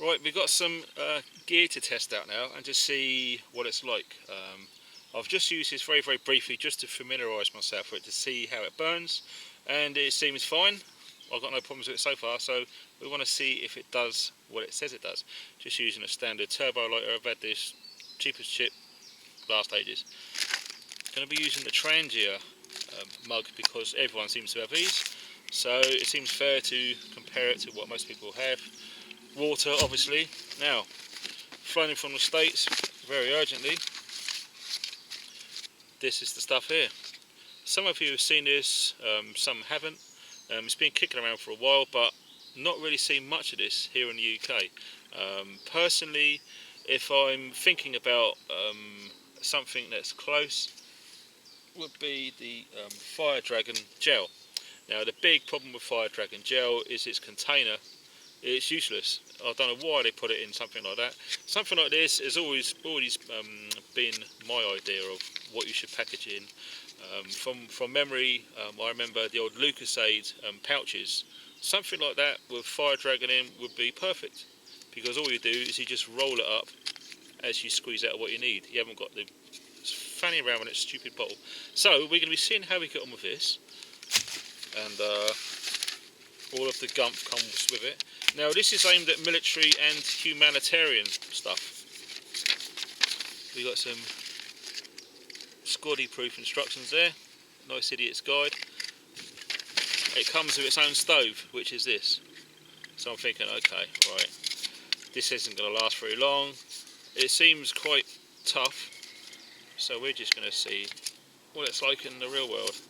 Right, we've got some gear to test out now and to see what it's like. I've just used this very briefly just to familiarise myself with it, to see how it burns, and it seems fine. I've got no problems with it so far, so we want to see if it does what it says it does. Just using a standard turbo lighter. I've had this cheapest chip last ages. Going to be using the Trangia mug because everyone seems to have these, so it seems fair to compare it to what most people have. Water, obviously. Now, flown in from the States very urgently. This is the stuff here. Some of you have seen this, some haven't. It's been kicking around for a while, but not really seen much of this here in the UK. Personally, if I'm thinking about something that's close, would be the Fire Dragon gel. Now, the big problem with Fire Dragon gel is its container. It's useless. I don't know why they put it in something like that. Something like this has always been my idea of what you should package in. From memory, I remember the old Lucasade pouches. Something like that with Fire Dragon in would be perfect, because all you do is you just roll it up as you squeeze out what you need. You haven't got the fanning around with that stupid bottle. So we're going to be seeing how we get on with this, and all of the gumph comes with it. Now, this is aimed at military and humanitarian stuff. We got some Scotty proof instructions there. Nice idiot's guide. It comes with its own stove, which is this. So I'm thinking, okay, right, this isn't going to last very long. It seems quite tough, so we're just going to see what it's like in the real world.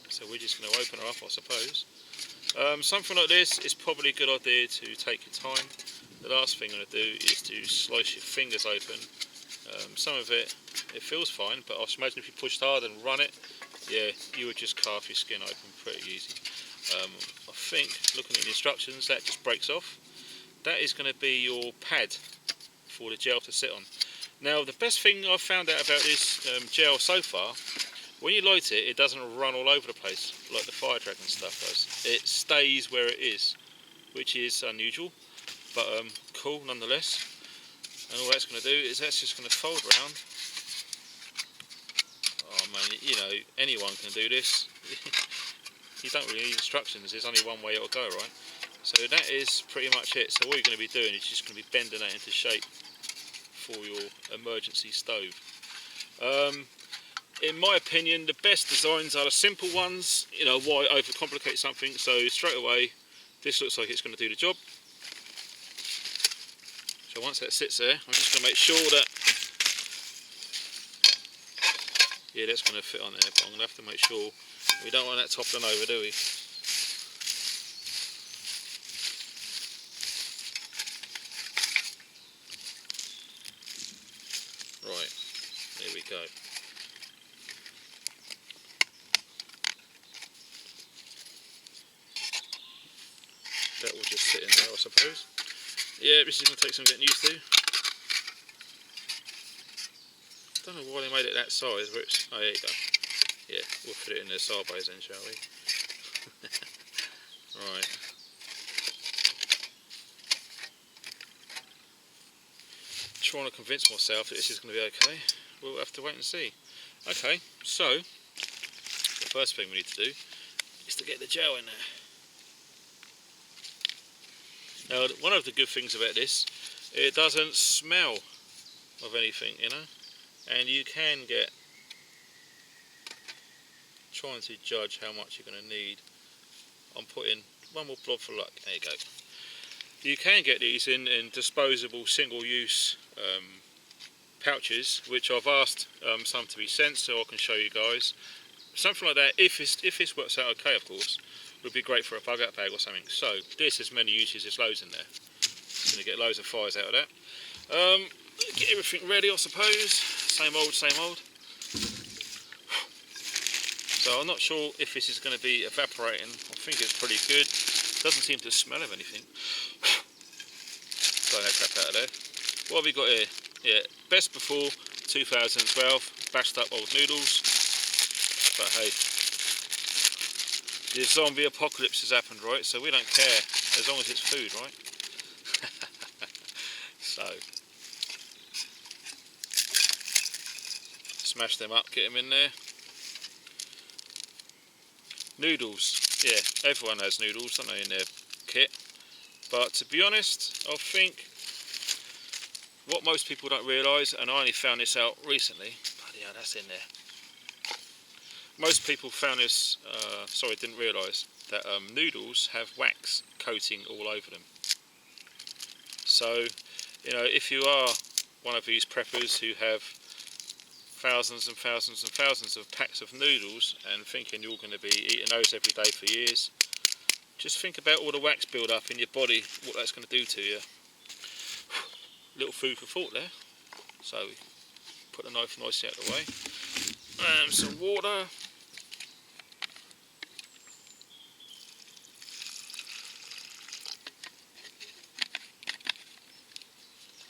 So we're just going to open her up, I suppose. Something like this is probably a good idea to take your time. The last thing I'm going to do is to slice your fingers open. Some of it feels fine, but I imagine if you pushed hard and run it, yeah, you would just carve your skin open pretty easy. I think, looking at the instructions, that just breaks off. That is going to be your pad for the gel to sit on. Now, the best thing I've found out about this gel so far, when you light it, it doesn't run all over the place like the Fire Dragon stuff does. It stays where it is, which is unusual, but cool nonetheless. And all that's going to do is that's just going to fold around. Oh man, you know, anyone can do this. You don't really need instructions, there's only one way it'll go, right? So that is pretty much it. So what you're going to be doing is just going to be bending that into shape for your emergency stove. In my opinion, the best designs are the simple ones. You know, why overcomplicate something? So straight away, this looks like it's going to do the job. So once that sits there, I'm just going to make sure that, yeah, that's going to fit on there, but I'm going to have to make sure we don't want that toppling over, do we? Right, there we go. That will just sit in there, I suppose. Yeah, this is going to take some getting used to. Don't know why they made it that size, but it's... oh, there you go. Yeah, we'll put it in there sideways then, shall we? Right. Trying to convince myself that this is going to be okay. We'll have to wait and see. Okay, so the first thing we need to do is to get the gel in there. Now, one of the good things about this, it doesn't smell of anything, you know, and you can get, trying to judge how much you're going to need. I'm putting one more blob for luck. There you go. You can get these in disposable single-use pouches, which I've asked some to be sent so I can show you guys. Something like that, if this works out okay, of course, would be great for a bug out bag or something. So this has many uses, there's loads in there. Going to get loads of fires out of that. Get everything ready, I suppose. Same old, same old. So I'm not sure if this is going to be evaporating. I think it's pretty good. Doesn't seem to smell of anything. Blow that crap out of there. What have we got here? Yeah, best before 2012, bashed up old noodles. But hey, the zombie apocalypse has happened, right? So we don't care as long as it's food, right? So smash them up, get them in there. Noodles, yeah, everyone has noodles, don't they, in their kit. But to be honest, I think what most people don't realise, and I only found this out recently, bloody hell, that's in there. Most people found this, didn't realise that noodles have wax coating all over them. So, you know, if you are one of these preppers who have thousands and thousands and thousands of packs of noodles and thinking you're going to be eating those every day for years, just think about all the wax build up in your body, what that's going to do to you. Little food for thought there. So put the knife nicely out of the way. And some water.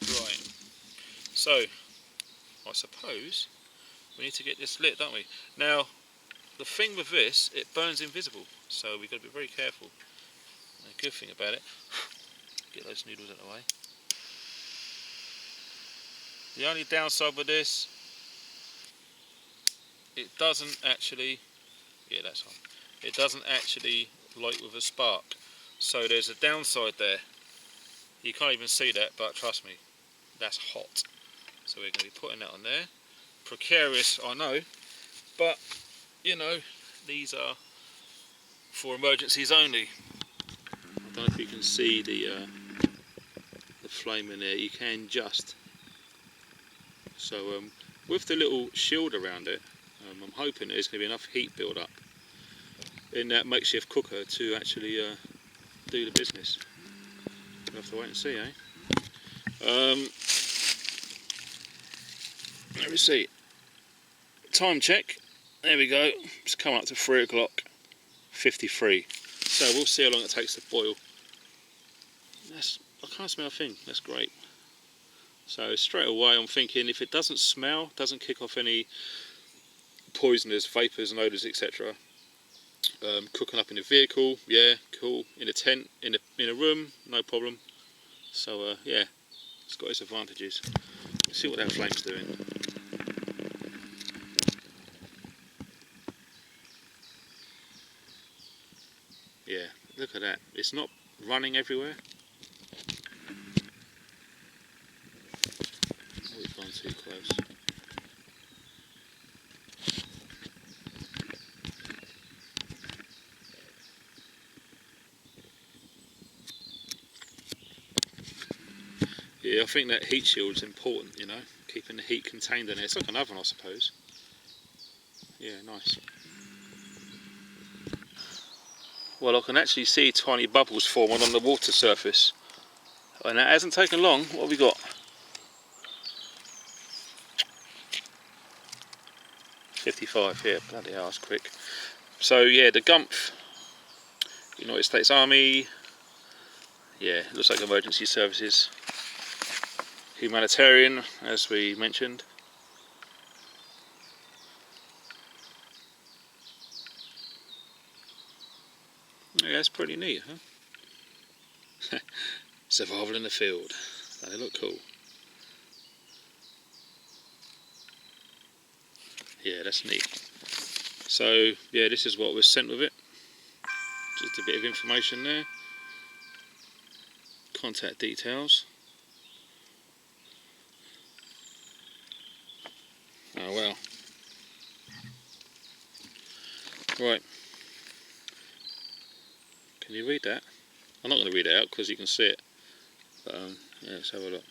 Right. So I suppose we need to get this lit, don't we? Now the thing with this, it burns invisible, so we've got to be very careful. The good thing about it, get those noodles out of the way. The only downside with this, it doesn't actually, yeah, that's on. It doesn't actually light with a spark. So there's a downside there. You can't even see that, but trust me, that's hot. So we're going to be putting that on there. Precarious, I know, but you know, these are for emergencies only. I don't know if you can see the flame in there. You can just. So with the little shield around it, I'm hoping there's going to be enough heat build up in that makeshift cooker to actually do the business. We'll have to wait and see, eh? Let me see. Time check. There we go. It's coming up to 3 o'clock. 53. So we'll see how long it takes to boil. I can't smell a thing. That's great. So straight away I'm thinking if it doesn't smell, doesn't kick off any poisonous vapours and odours, etc. Cooking up in a vehicle, yeah, cool. In a tent, in a room, no problem. So yeah, it's got its advantages. Let's see what that flame's doing. Yeah, look at that. It's not running everywhere. Oh, we've gone too close. Yeah, I think that heat shield's important, you know, keeping the heat contained in there. It's like an oven, I suppose. Yeah, nice. Well, I can actually see tiny bubbles forming on the water surface. And that hasn't taken long. What have we got? 55, yeah, bloody hell, that's quick. So yeah, the Gumpf, United States Army, yeah, looks like emergency services. Humanitarian, as we mentioned. Yeah, that's pretty neat, huh? Survival in the field. They look cool. Yeah, that's neat. So yeah, this is what was sent with it. Just a bit of information there. Contact details. Oh well. Right. Can you read that? I'm not going to read it out because you can see it. But yeah, let's have a look.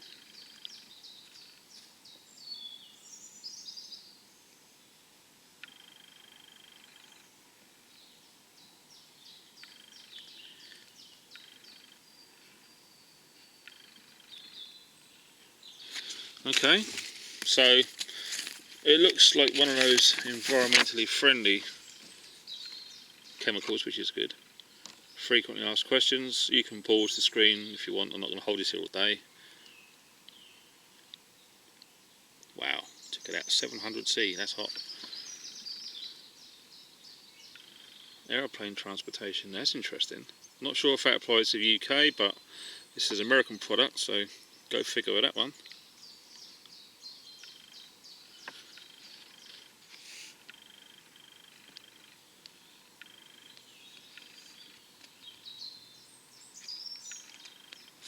Okay, so it looks like one of those environmentally friendly chemicals, which is good. Frequently asked questions. You can pause the screen if you want. I'm not going to hold this here all day. Wow, check it out, 700C, that's hot. Aeroplane transportation, that's interesting. Not sure if that applies to the UK, but this is an American product, so Go figure with that one.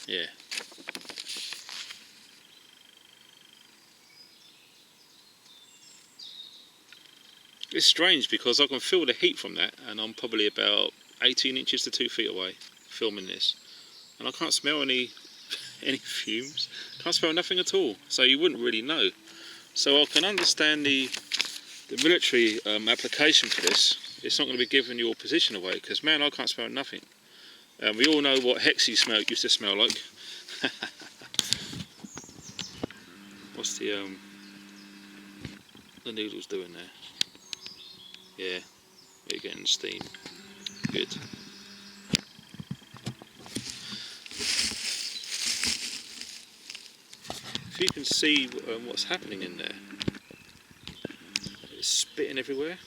Yeah. It's strange because I can feel the heat from that, and I'm probably about 18 inches to 2 feet away filming this, and I can't smell any fumes. Can't smell nothing at all. So you wouldn't really know. So I can understand the military application for this. It's not going to be giving your position away, because man, I can't smell nothing. We all know what Hexy used to smell like. What's the noodles doing there? Yeah, we're getting steam. Good. If you can see what's happening in there, it's spitting everywhere.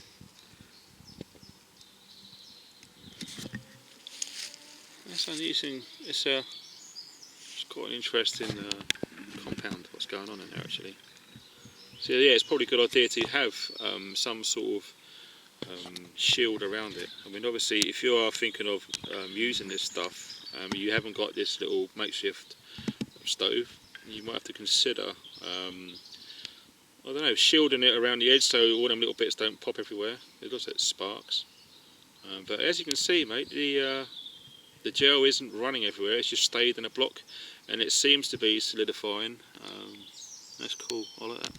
That's unusual. It's quite an interesting compound. What's going on in there actually? So yeah, it's probably a good idea to have some sort of shield around it. I mean, obviously, if you are thinking of using this stuff, you haven't got this little makeshift stove, you might have to consider, I don't know, shielding it around the edge so all them little bits don't pop everywhere. It looks like it sparks. But as you can see, mate, the gel isn't running everywhere. It's just stayed in a block, and it seems to be solidifying. That's cool. I like that.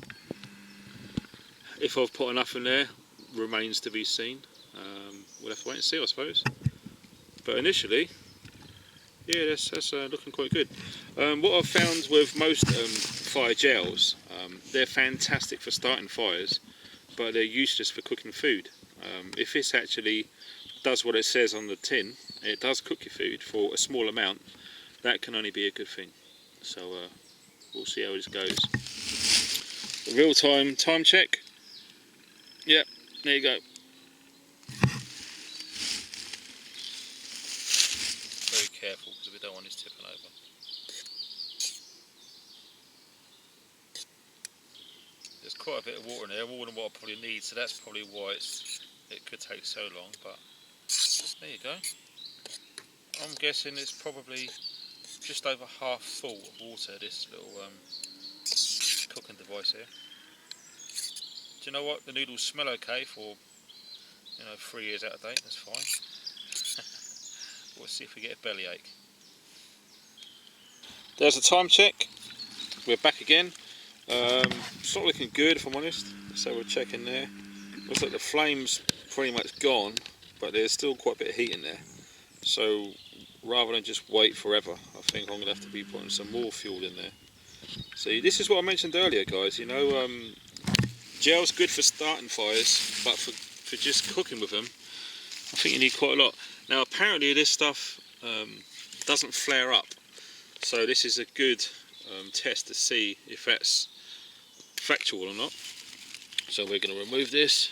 If I've put enough in there, remains to be seen. We'll have to wait and see, I suppose. But initially, yeah, that's looking quite good. What I've found with most fire gels, they're fantastic for starting fires, but they're useless for cooking food. If this actually does what it says on the tin, it does cook your food for a small amount, that can only be a good thing. So we'll see how this goes. The real-time time check. Yep, there you go. Very careful because we don't want this tipping over. There's quite a bit of water in there, more than what I probably need, so that's probably why it could take so long, but there you go. I'm guessing it's probably just over half full of water, this little cooking device here. Do you know what? The noodles smell okay for 3 years out of date. That's fine. We'll see if we get a bellyache. There's a time check. We're back again. It's not looking good, if I'm honest. So we're checking there. Looks like the flame's pretty much gone, but there's still quite a bit of heat in there. So rather than just wait forever, I think I'm going to have to be putting some more fuel in there. See, this is what I mentioned earlier, guys. Gel's good for starting fires, but for just cooking with them, I think you need quite a lot. Now apparently this stuff doesn't flare up, so this is a good test to see if that's factual or not. So we're going to remove this,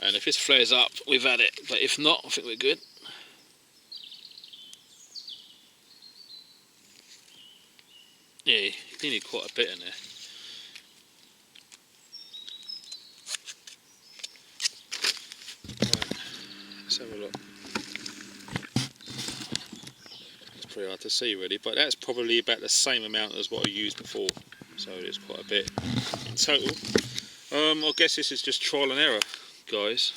and if this flares up, we've had it, but if not, I think we're good. Yeah, you do need quite a bit in there. Right, let's have a look. It's pretty hard to see really, but that's probably about the same amount as what I used before, so it's quite a bit in total. I guess this is just trial and error, guys.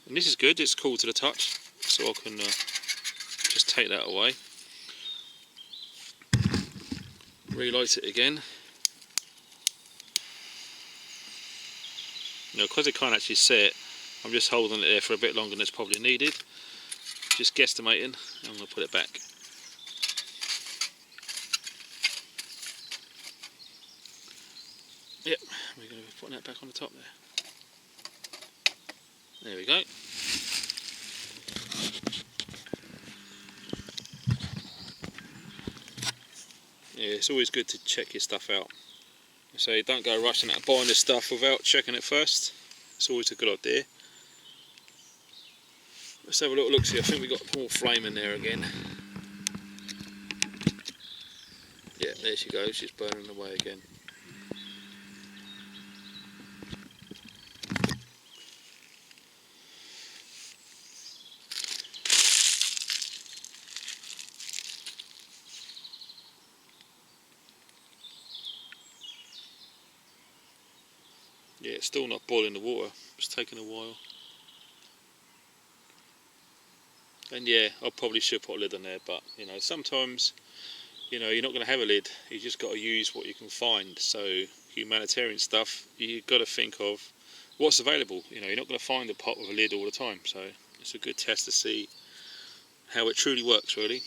And this is good, it's cool to the touch, so I can just take that away. Relight it again. Because I can't actually see it, I'm just holding it there for a bit longer than it's probably needed. Just guesstimating, I'm going to put it back. Yep, we're going to be putting that back on the top there. There we go. Yeah, it's always good to check your stuff out. So don't go rushing out buying this stuff without checking it first. It's always a good idea. Let's have a little look see. I think we got more flame in there again. Yeah, there she goes, she's burning away again. Yeah, it's still not boiling the water, it's taking a while. And yeah, I probably should put a lid on there, but you know, sometimes, you know, you're not going to have a lid, you just got to use what you can find. So humanitarian stuff, you've got to think of what's available. You know, you're not going to find a pot with a lid all the time, so it's a good test to see how it truly works, really.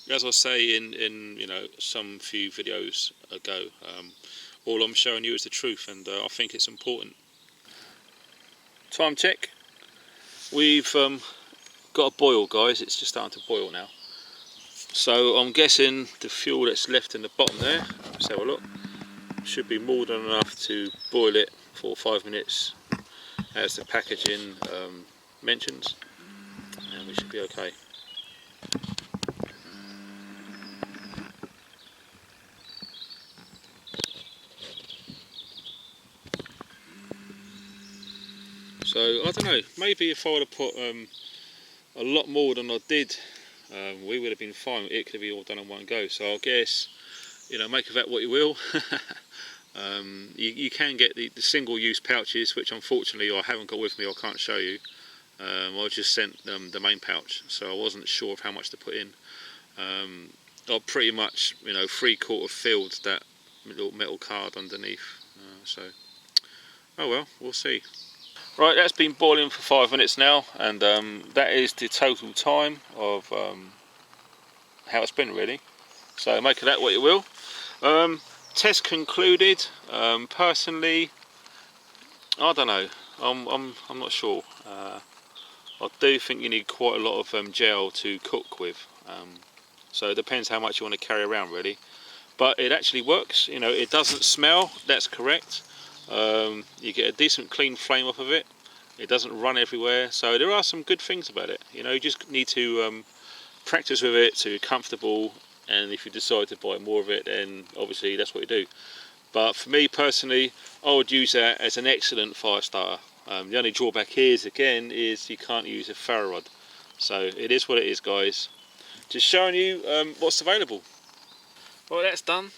As I say in you know, some few videos ago, all I'm showing you is the truth, and I think it's important. Time check. We've got a boil, guys. It's just starting to boil now. So I'm guessing the fuel that's left in the bottom there, let's have a look, should be more than enough to boil it for 5 minutes, as the packaging mentions, and we should be okay. So I don't know, maybe if I would have put a lot more than I did, we would have been fine. It could have been all done in one go. So I guess, you know, make of that what you will. You can get the single-use pouches, which unfortunately I haven't got with me. I can't show you. I just sent them the main pouch, so I wasn't sure of how much to put in. I pretty much, you know, 3/4 filled that little metal card underneath. So, oh well, we'll see. Right, that's been boiling for 5 minutes now, and that is the total time of how it's been, really. So make of that what you will. Test concluded. Personally, I don't know. I'm not sure. I do think you need quite a lot of gel to cook with. So it depends how much you want to carry around, really. But it actually works. You know, it doesn't smell. That's correct. You get a decent clean flame off of it. It doesn't run everywhere. So there are some good things about it. You know, you just need to practice with it to be comfortable. And if you decide to buy more of it, then obviously that's what you do. But for me personally, I would use that as an excellent fire starter. The only drawback here is, again, is you can't use a ferro rod. So it is what it is, guys. Just showing you what's available. Well, that's done.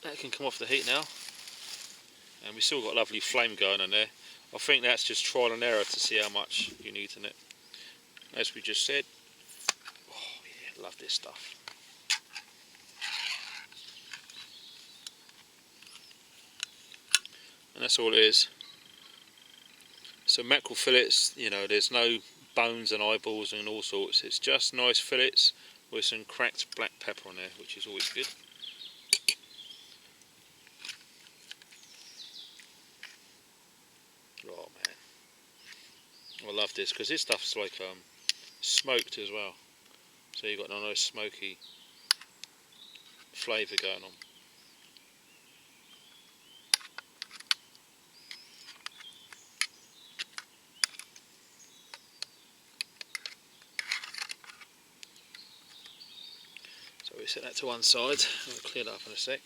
That can come off the heat now. And we've still got a lovely flame going on there. I think that's just trial and error to see how much you need in it. As we just said, oh yeah, love this stuff. And that's all it is. So mackerel fillets, you know, there's no bones and eyeballs and all sorts. It's just nice fillets with some cracked black pepper on there, which is always good. Oh man, I love this because this stuff's like smoked as well. So you've got a nice smoky flavour going on. So we set that to one side. I'll clear that up in a sec.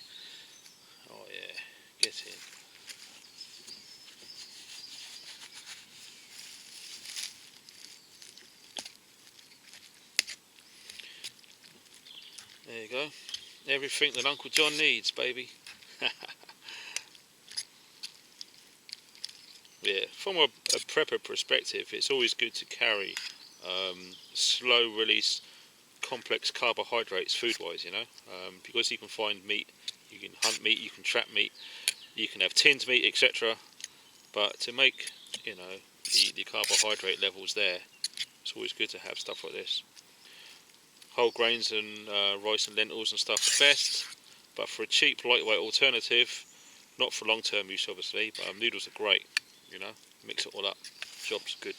Oh yeah, get in. There you go. Everything that Uncle John needs, baby. Yeah, from a prepper perspective, it's always good to carry slow release complex carbohydrates food-wise, you know, because you can find meat, you can hunt meat, you can trap meat, you can have tinned meat, etc. But to make, you know, the carbohydrate levels there, it's always good to have stuff like this. Whole grains and rice and lentils and stuff are best, but for a cheap, lightweight alternative, not for long-term use obviously, but noodles are great, you know, mix it all up, job's good.